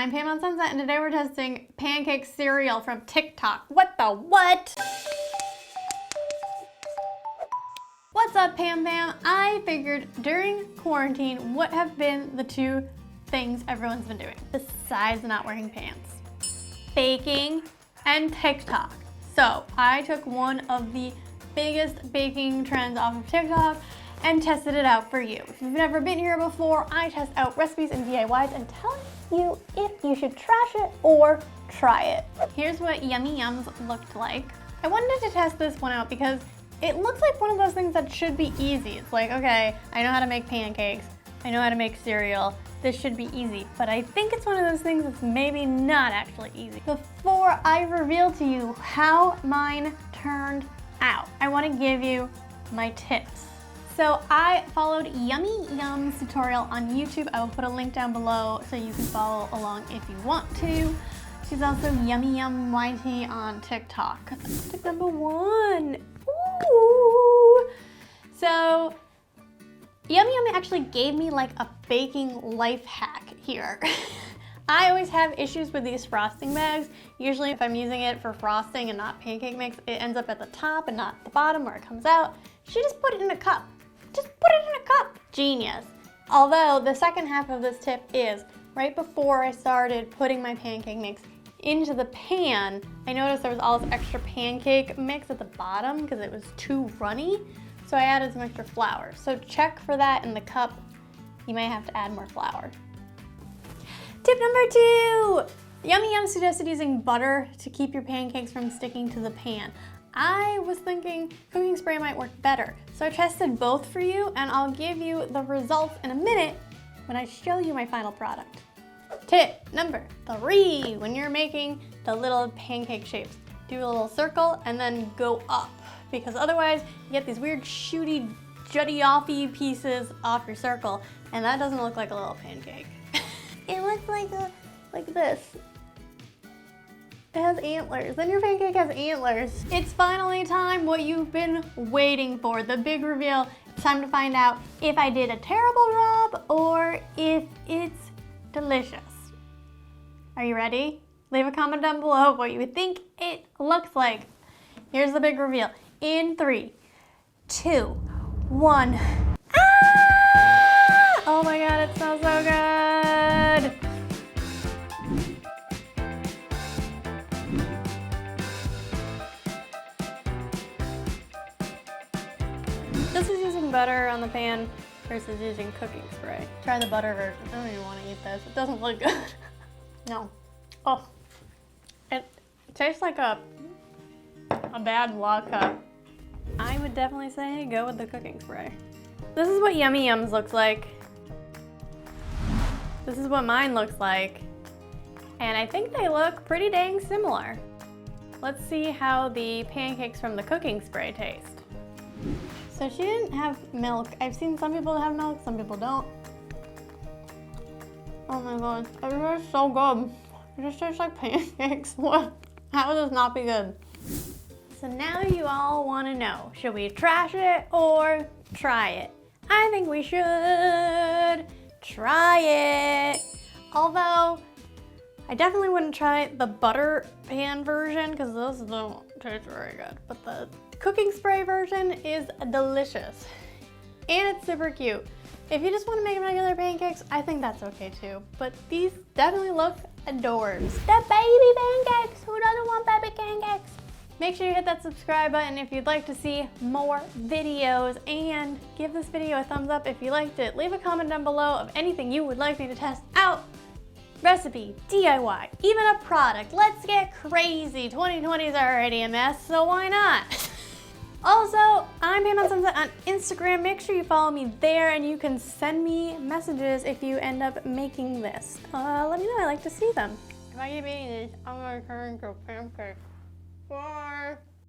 I'm Pam on Sunset, and today we're testing pancake cereal from TikTok. What the what? What's up, Pam Pam? I figured during quarantine, what have been the two things everyone's been doing besides not wearing pants? Baking and TikTok. So I took one of the biggest baking trends off of TikTok and tested it out for you. If you've never been here before, I test out recipes and DIYs and tell you if you should trash it or try it. Here's what Yummy Yums looked like. I wanted to test this one out because it looks like one of those things that should be easy. It's like, okay, I know how to make pancakes, I know how to make cereal, this should be easy, but I think it's one of those things that's maybe not actually easy. Before I reveal to you how mine turned out, I want to give you my tips. So I followed Yummy Yum's tutorial on YouTube. I will put a link down below so you can follow along if you want to. She's also Yummy Yum YT on TikTok. Tip number one. Ooh. So Yummy Yum actually gave me like a baking life hack here. I always have issues with these frosting bags. Usually if I'm using it for frosting and not pancake mix, it ends up at the top and not the bottom where it comes out. She just put it in a cup. Just put it in a cup. Genius. Although the second half of this tip is right before I started putting my pancake mix into the pan, I noticed there was all this extra pancake mix at the bottom because it was too runny. So I added some extra flour. So check for that in the cup. You may have to add more flour. Tip number two. Yummy Yum suggested using butter to keep your pancakes from sticking to the pan. I was thinking cooking spray might work better. So I tested both for you and I'll give you the results in a minute when I show you my final product. Tip number three, when you're making the little pancake shapes, do a little circle and then go up, because otherwise you get these weird shooty, jutty-offy pieces off your circle and that doesn't look like a little pancake. It looks like this. It has antlers, then your pancake has antlers. It's finally time, what you've been waiting for, the big reveal. It's time to find out if I did a terrible job or if it's delicious. Are you ready? Leave a comment down below what you would think it looks like. Here's the big reveal. In 3, 2, 1. Ah! Oh my God, it smells so good. This is using butter on the pan versus using cooking spray. Try the butter version. I don't even want to eat this. It doesn't look good. No. Oh. It tastes like a bad vodka. I would definitely say go with the cooking spray. This is what Yummy Yums looks like. This is what mine looks like. And I think they look pretty dang similar. Let's see how the pancakes from the cooking spray taste. So she didn't have milk. I've seen some people have milk, some people don't. Oh my God, it tastes so good. It just tastes like pancakes. What? How would this not be good? So now you all want to know, should we trash it or try it? I think we should try it. Although, I definitely wouldn't try the butter pan version because those don't taste very good. But the cooking spray version is delicious. And it's super cute. If you just want to make regular pancakes, I think that's okay too. But these definitely look adorbs. The baby pancakes! Who doesn't want baby pancakes? Make sure you hit that subscribe button if you'd like to see more videos, and give this video a thumbs up if you liked it. Leave a comment down below of anything you would like me to test out. Recipe, DIY, even a product. Let's get crazy. 2020 is already a mess, so why not? Also, I'm Pam on Sunset on Instagram. Make sure you follow me there and you can send me messages if you end up making this. Let me know, I like to see them. If I keep eating this, I'm gonna turn into a pancake. Bye.